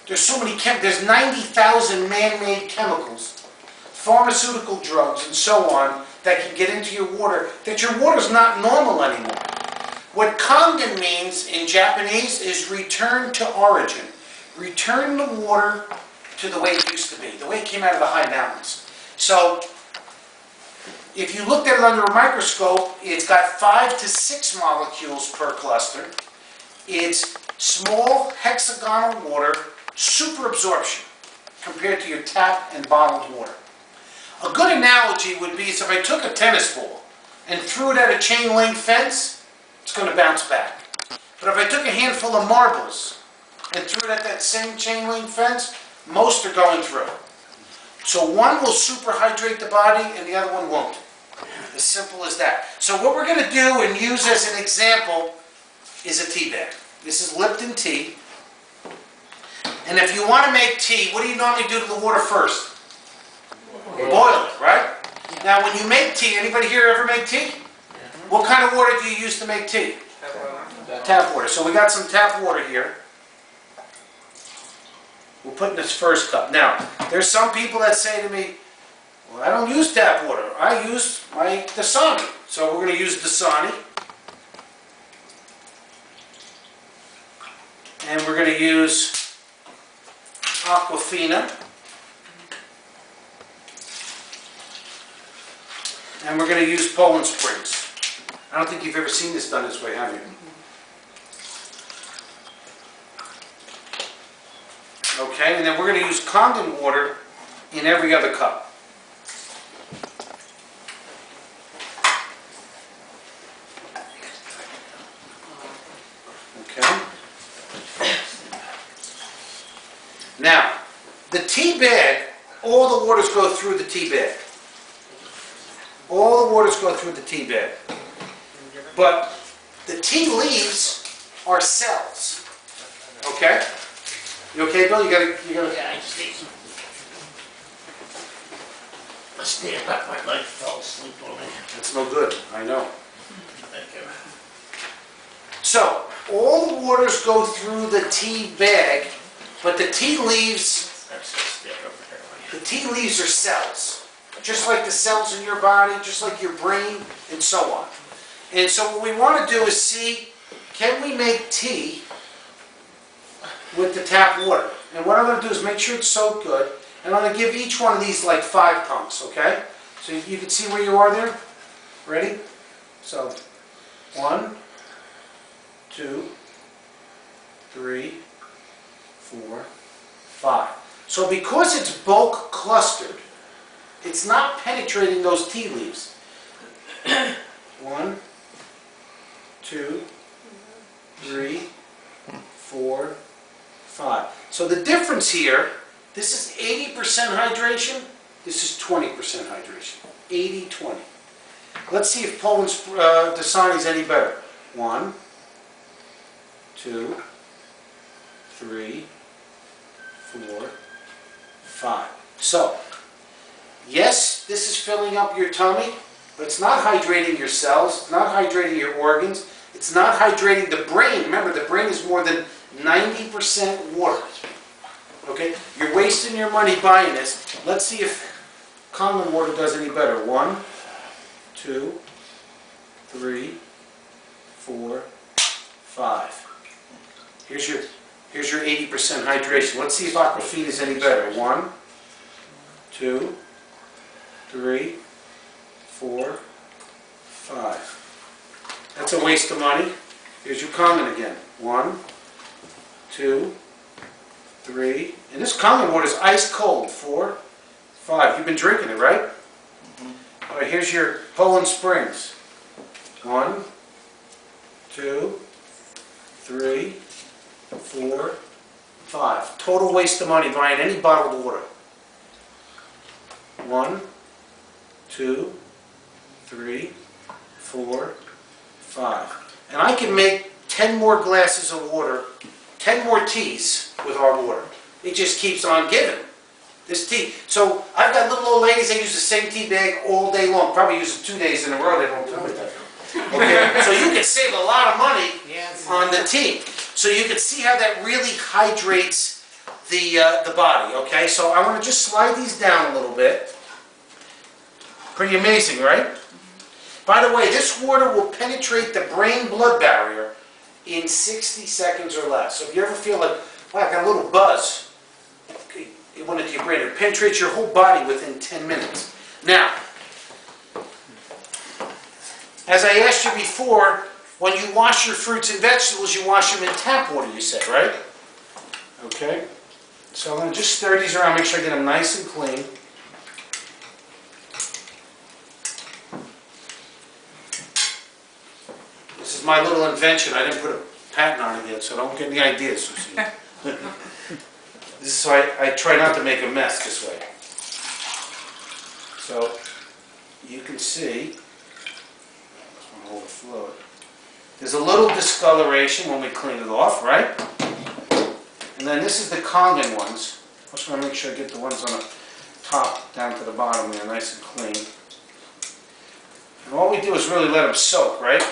There's so many there's 90,000 man-made chemicals, pharmaceutical drugs, and so on that can get into your water, that your water's not normal anymore. What kangen means in Japanese is return to origin. Return the water to the way it used to be, the way it came out of the high mountains. So, if you looked at it under a microscope, it's got 5 to 6 molecules per cluster. It's small hexagonal water, super absorption, compared to your tap and bottled water. A good analogy would be is if I took a tennis ball and threw it at a chain link fence, it's going to bounce back. But if I took a handful of marbles and threw it at that same chain link fence, most are going through. So one will superhydrate the body and the other one won't. As simple as that. So what we're going to do and use as an example is a tea bag. This is Lipton tea. And if you want to make tea, what do you normally do to the water first? Boil it, right? Now when you make tea, anybody here ever make tea? What kind of water do you use to make tea? Tap water. So we got some tap water here. We'll put in this first cup. Now, there's some people that say to me, well, I don't use tap water. I use my Dasani. So we're going to use Dasani. And we're going to use Aquafina. And we're going to use Poland Springs. I don't think you've ever seen this done this way, have you? Okay, and then we're going to use kangen water in every other cup. Okay. Now, the tea bag, all the waters go through the tea bag. All the waters go through the tea bag. But the tea leaves are cells. Okay? You okay, Bill? You gotta. Yeah, I just need some. I stand up, my leg fell asleep on me. That's no good. I know. Thank you. So, all the waters go through the tea bag, but the tea leaves, That's just stand up there. the tea leaves are cells. Just like the cells in your body, just like your brain, and so on. And so what we want to do is see, can we make tea with the tap water? And what I'm going to do is make sure it's soaked good, and I'm going to give each one of these like 5 tongues, okay? So you can see where you are there. Ready? So, 1, 2, 3, 4, 5. So because it's bulk clustered, it's not penetrating those tea leaves. 1, 2, 3, 4, 5. So the difference here, this is 80% hydration, this is 20% hydration. 80-20. Let's see if Poland's Dasani is any better. 1, 2, 3, 4, 5. So, yes, this is filling up your tummy, but it's not hydrating your cells, it's not hydrating your organs, it's not hydrating the brain. Remember, the brain is more than 90% water. Okay? You're wasting your money buying this. Let's see if kangen water does any better. 1, 2, 3, 4, 5. Here's your 80% hydration. Let's see if Aquafina is any better. 1, 2, 3, 4, 5. That's a waste of money. Here's your kangen again. 1, 2, 3. And this kangen water is ice cold. 4, 5. You've been drinking it, right? All right, here's your Poland Springs. 1, 2, 3, 4, 5. Total waste of money buying any bottled water. 1, 2, 3, 4, 5. And I can make 10 more glasses of water, 10 more teas with our water. It just keeps on giving. This tea. So I've got little old ladies that use the same tea bag all day long. Probably use it 2 days in a row. They don't tell me that. Okay? So you can save a lot of money on the tea. So you can see how that really hydrates the body, okay? So I want to just slide these down a little bit. Pretty amazing, right? By the way, this water will penetrate the brain-blood barrier in 60 seconds or less. So if you ever feel like, wow, I got a little buzz, okay, it went into your brain. It penetrates your whole body within 10 minutes. Now, as I asked you before, when you wash your fruits and vegetables, you wash them in tap water, you said, right? Okay. So I'm going to just stir these around, make sure I get them nice and clean. This is my little invention. I didn't put a patent on it yet, so don't get any ideas, Susie. This is so I try not to make a mess this way. So you can see, I'll overflow it. There's a little discoloration when we clean it off, right? And then this is the Kangen ones. I just want to make sure I get the ones on the top down to the bottom there, nice and clean. And all we do is really let them soak, right?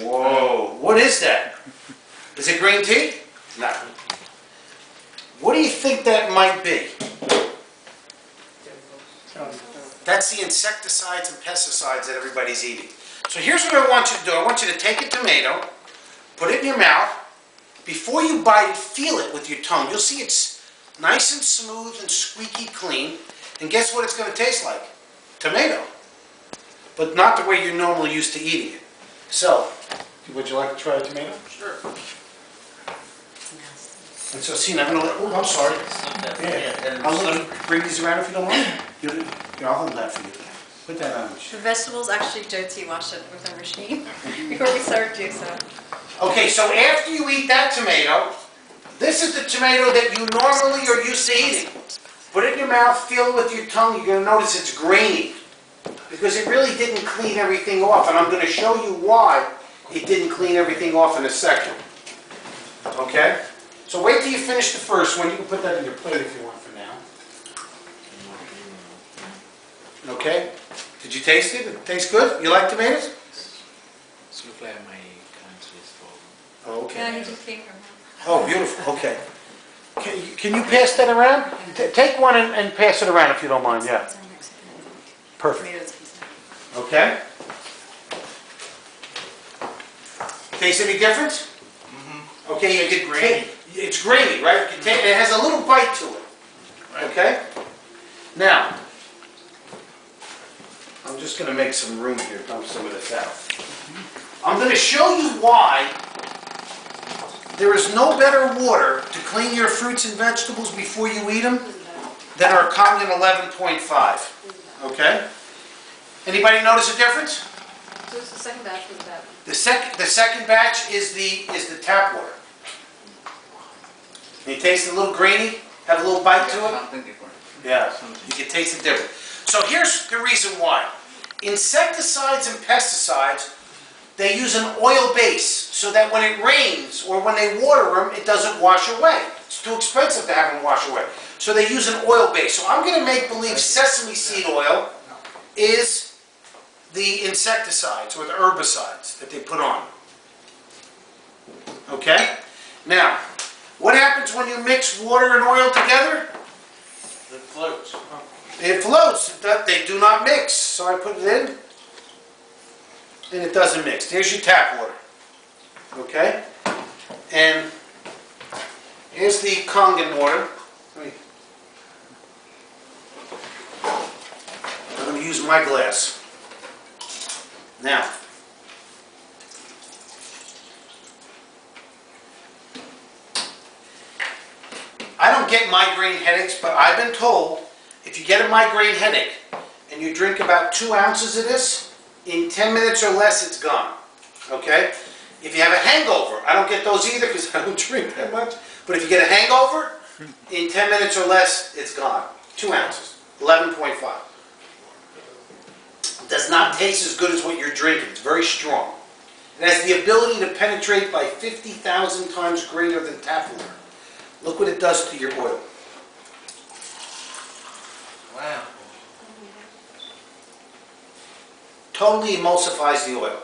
Whoa, what is that? Is it green tea? No. What do you think that might be? That's the insecticides and pesticides that everybody's eating. So here's what I want you to do. I want you to take a tomato, put it in your mouth. Before you bite it, feel it with your tongue. You'll see it's nice and smooth and squeaky clean. And guess what it's going to taste like? Tomato. But not the way you're normally used to eating it. So, would you like to try a tomato? Sure. And so, see, I'm going to let, oh, I'm sorry. Yeah. I'll let you bring these around if you don't mind. I'll hold that for you. Put that on. The vegetables, actually, Jyoti washed it with a machine before we served you, so. Okay, so after you eat that tomato, this is the tomato that you normally are used to eating. Put it in your mouth, feel it with your tongue, you're going to notice it's grainy. Because it really didn't clean everything off, and I'm going to show you why it didn't clean everything off in a second. Okay? So wait till you finish the first one. You can put that in your plate if you want for now. Okay? Did you taste it? It tastes good? You like tomatoes? It's look like my country is for. Oh, Yeah, okay. he just came from Oh, beautiful. Okay. Can you pass that around? Take one and pass it around if you don't mind. Yeah. Perfect. tomatoes. Okay? Taste any difference? Mm-hmm. Okay, you get Grainy. It's grainy, right? You can it has a little bite to it. Okay? Now, I'm just going to make some room here, dump some of this out. I'm going to show you why there is no better water to clean your fruits and vegetables before you eat them than our Kangen 11.5. Okay? Anybody notice a difference? So it's the second batch was that. The second batch is the tap water. Can you taste it a little grainy? Have a little bite to it? Something different. Yeah, you can taste it different. So here's the reason why. Insecticides and pesticides, they use an oil base so that when it rains or when they water them, it doesn't wash away. It's too expensive to have them wash away. So they use an oil base. So I'm going to make believe sesame seed oil is the insecticides or the herbicides that they put on. Okay? Now, what happens when you mix water and oil together? It floats. It floats. They do not mix. So I put it in, and it doesn't mix. There's your tap water. Okay? And here's the Kangen water. I'm going to use my glass. Now, I don't get migraine headaches, but I've been told if you get a migraine headache and you drink about 2 ounces of this, in 10 minutes or less it's gone. Okay? If you have a hangover, I don't get those either because I don't drink that much, but if you get a hangover, in 10 minutes or less it's gone. 2 ounces, 11.5. Does not taste as good as what you're drinking. It's very strong. It has the ability to penetrate by 50,000 times greater than tap water. Look what it does to your oil. Wow. Totally emulsifies the oil.